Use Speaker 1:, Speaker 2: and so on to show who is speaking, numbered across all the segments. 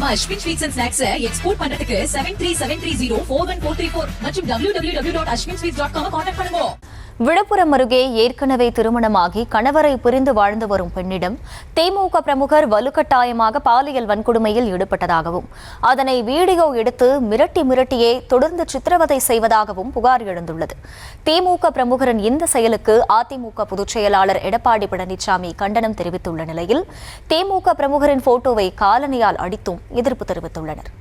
Speaker 1: நம்ம Ashwin sweets and snacks export பண்றதுக்கு 7373041434 மற்றும் www.ashwinsweets.com கான்டாக்ட் பண்ணுங்க.
Speaker 2: விழுப்புரம் அருகே ஏற்கனவே திருமணமாகி கணவரை பிரிந்து வாழ்ந்து வரும் பெண்ணிடம் திமுக பிரமுகர் வலுக்கட்டாயமாக பாலியல் வன்கொடுமையில் ஈடுபட்டதாகவும் அதனை வீடியோ எடுத்து மிரட்டியே தொடர்ந்து சித்திரவதை செய்வதாகவும் புகார் எழுந்துள்ளது. திமுக பிரமுகரின் இந்த செயலுக்கு அதிமுக பொதுச் செயலாளர் எடப்பாடி பழனிசாமி கண்டனம் தெரிவித்துள்ள நிலையில் திமுக பிரமுகரின் போட்டோவை காலணியால் அடித்தும் எதிர்ப்பு தெரிவித்துள்ளனர்.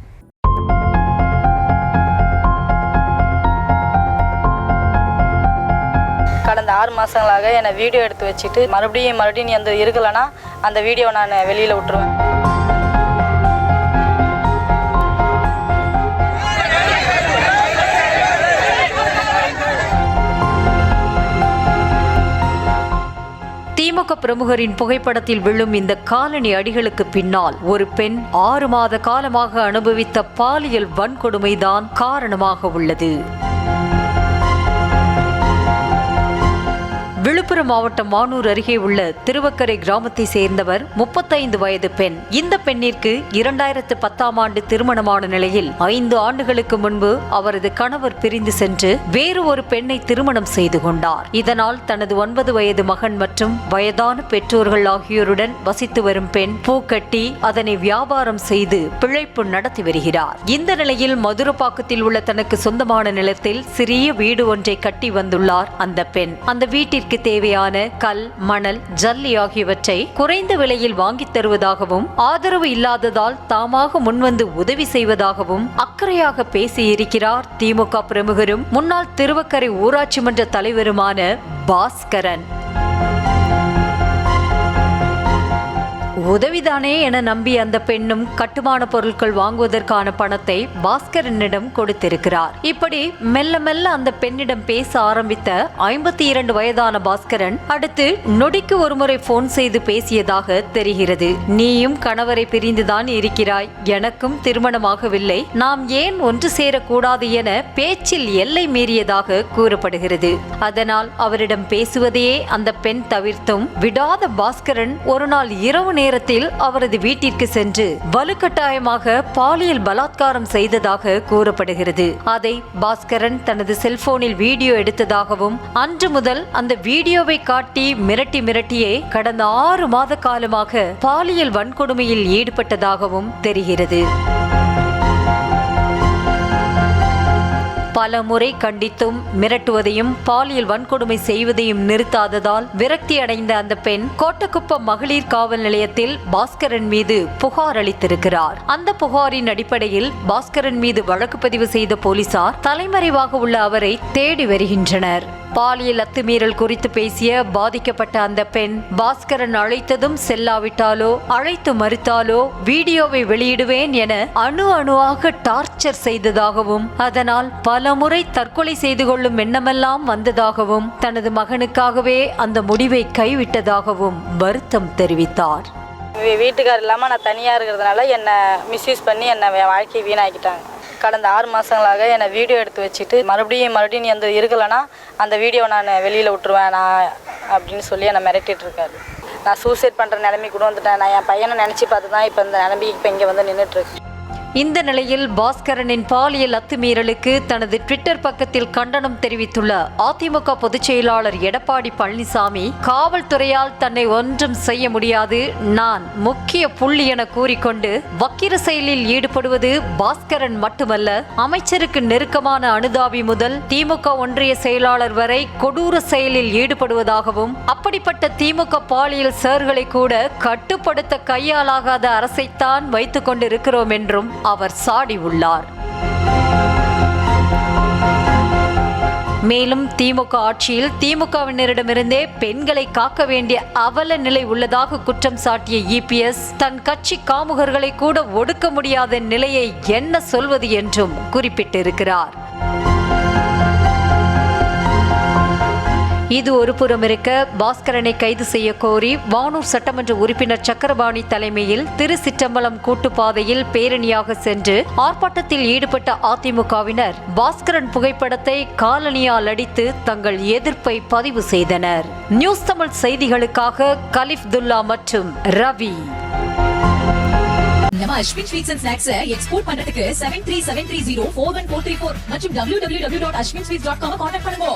Speaker 3: கடந்த 6 மாதங்களாக என்னை வீடியோ எடுத்து வச்சுட்டு மறுபடியும் நீ அந்த இருக்கலைன்னா அந்த வீடியோவை நான் வெளியில் விட்டுருவேன்.
Speaker 4: திமுக பிரமுகரின் புகைப்படத்தில் விழும் இந்த காலணி அடிகளுக்கு பின்னால் ஒரு பெண் 6 மாத காலமாக அனுபவித்த பாலியல் வன்கொடுமைதான் காரணமாக உள்ளது. விழுப்புரம் மாவட்டம் மானூர் அருகே உள்ள திருவக்கரை கிராமத்தை சேர்ந்தவர் 35 வயது பெண். இந்த பெண்ணிற்கு 2010ஆம் ஆண்டு திருமணமான நிலையில் 5 ஆண்டுகளுக்கு முன்பு அவரது கணவர் பிரிந்து சென்று வேறு ஒரு பெண்ணை திருமணம் செய்து கொண்டார். இதனால் தனது 9 வயது மகன் மற்றும் வயதான பெற்றோர்கள் ஆகியோருடன் வசித்து வரும் பெண் பூக்கட்டி அதனை வியாபாரம் செய்து பிழைப்பு நடத்தி வருகிறார். இந்த நிலையில் மதுரப்பாக்கத்தில் உள்ள தனக்கு சொந்தமான நிலத்தில் சிறிய வீடு ஒன்றை கட்டி வந்துள்ளார் அந்த பெண். அந்த வீட்டிற்கு தேவையான கல், மணல், ஜல்லி ஆகியவற்றை குறைந்த விலையில் வாங்கித் தருவதாகவும் ஆதரவு இல்லாததால் தாமாக முன்வந்து உதவி செய்வதாகவும் அக்கறையாக பேசியிருக்கிறார் திமுக பிரமுகரும் முன்னாள் திருவக்கரை ஊராட்சி மன்ற தலைவருமான பாஸ்கரன். உதவிதானே என நம்பி அந்த பெண்ணும் கட்டுமான பொருட்கள் வாங்குவதற்கான பணத்தை பாஸ்கரனிடம் கொடுத்திருக்கிறார். இப்படி மெல்ல மெல்ல அந்த பெண்ணிடம் பேச ஆரம்பித்த 52 வயதான பாஸ்கரன் அடுத்து நொடிக்கு ஒருமுறை போன் செய்து பேசியதாக தெரிகிறது. நீயும் கணவரை பிரிந்துதான் இருக்கிறாய், எனக்கும் திருமணமாகவில்லை, நாம் ஏன் ஒன்று சேரக்கூடாது என பேச்சில் எல்லை மீறியதாக கூறப்படுகிறது. அதனால் அவரிடம் பேசுவதையே அந்த பெண் தவிர்த்தும் விடாத பாஸ்கரன் ஒரு நாள் இரவு நேரத்தில் அவரது வீட்டிற்கு சென்று வலுக்கட்டாயமாக பாலியல் பலாத்காரம் செய்ததாக கூறப்படுகிறது. அதை பாஸ்கரன் தனது செல்போனில் வீடியோ எடுத்ததாகவும் அன்று முதல் அந்த வீடியோவை காட்டி மிரட்டியே கடந்த 6 மாத காலமாக பாலியல் வன்கொடுமையில் ஈடுபட்டதாகவும் தெரிகிறது. பல முறை கண்டித்தும் மிரட்டுவதையும் பாலியல் வன்கொடுமை செய்வதையும் நிறுத்தாததால் விரக்தி அடைந்த அந்த பெண் கோட்டக்குப்பம் மகளிர் காவல் நிலையத்தில் பாஸ்கரன் மீது புகார் அளித்திருக்கிறார். அந்த புகாரின் அடிப்படையில் பாஸ்கரன் மீது வழக்கு பதிவு செய்த போலீசார் தலைமறைவாக உள்ள அவரை தேடி வருகின்றனர். பாலியல் அத்துமீறல் குறித்து பேசிய பாதிக்கப்பட்ட அந்த பெண் பாஸ்கரன் அழைத்ததும் செல்லாவிட்டாலோ அழைத்து மறுத்தாலோ வீடியோவை வெளியிடுவேன் என அணுவாக டார்ச்சர் செய்ததாகவும் அதனால் பல முறை தற்கொலை செய்து கொள்ளும் எண்ணமெல்லாம் வந்ததாகவும் தனது மகனுக்காகவே அந்த முடிவை கைவிட்டதாகவும் வருத்தம் தெரிவித்தார்.
Speaker 3: வீட்டுக்கார் இல்லாமல் நான் தனியாக இருக்கிறதுனால என்னை மிஸ்யூஸ் பண்ணி என்னை வாழ்க்கையை வீணாக்கிட்டாங்க. கடந்த 6 மாதங்களாக என்னை வீடியோ எடுத்து வச்சுட்டு மறுபடியும் நீ அந்த இருக்கலைன்னா அந்த வீடியோவை நான் வெளியில் விட்டுருவேன் அப்படின்னு சொல்லி என்னை மிரட்டிட்டு இருக்காரு. நான் சூசைட் பண்ணுற நிலைமைக்கு கூட வந்துட்டேன். நான் என் பையனை நினச்சி பார்த்து தான் இப்போ இந்த நிலைமைக்கு இப்போ இங்கே வந்து நின்றுட்டுருக்கு.
Speaker 4: இந்த நிலையில் பாஸ்கரனின் பாலியல் அத்துமீறலுக்கு தனது ட்விட்டர் பக்கத்தில் கண்டனம் தெரிவித்துள்ள அதிமுக பொதுச் செயலாளர் எடப்பாடி பழனிசாமி காவல்துறையால் தன்னை ஒன்றும் செய்ய முடியாது, நான் முக்கிய புள்ளி என கூறிக்கொண்டு வக்கிர செயலில் ஈடுபடுவது பாஸ்கரன் மட்டுமல்ல, அமைச்சருக்கு நெருக்கமான அனுதாபி முதல் திமுக ஒன்றிய செயலாளர் வரை கொடூர செயலில் ஈடுபடுவதாகவும் அப்படிப்பட்ட திமுக பாலியல் சர்களை கூட கட்டுப்படுத்த கையாலாகாத அரசைத்தான் வைத்துக் கொண்டிருக்கிறோம் என்றும் அவர் சாடியுள்ளார். மேலும் திமுக ஆட்சியில் திமுகவினரிடமிருந்தே பெண்களை காக்க வேண்டிய அவல நிலை உள்ளதாக குற்றம் சாட்டிய இபிஎஸ் தன் கட்சி காமுகர்களை கூட ஒடுக்க முடியாத நிலையை என்ன சொல்வது என்றும் குறிப்பிட்டிருக்கிறார். இது ஒரு புறம் இருக்க, பாஸ்கரனை கைது செய்ய கோரி வானூர் சட்டமன்ற உறுப்பினர் சக்கரபாணி தலைமையில் திருச்சிற்றம்பலம் கூட்டுப்பாதையில் பேரணியாக சென்று ஆர்ப்பாட்டத்தில் ஈடுபட்ட அதிமுகவினர் பாஸ்கரன் புகைப்படத்தை காலணியால் அடித்து தங்கள் எதிர்ப்பை பதிவு செய்தனர். நியூஸ் தமிழ் செய்திகளுக்காக கலிஃப்துல்லா மற்றும் ரவி.
Speaker 1: நம்ம Ashwin sweets and snacks export பண்றதுக்கு 7373041434 மற்றும் www.ashwinsweets.com கான்டாக்ட் பண்ணுங்க.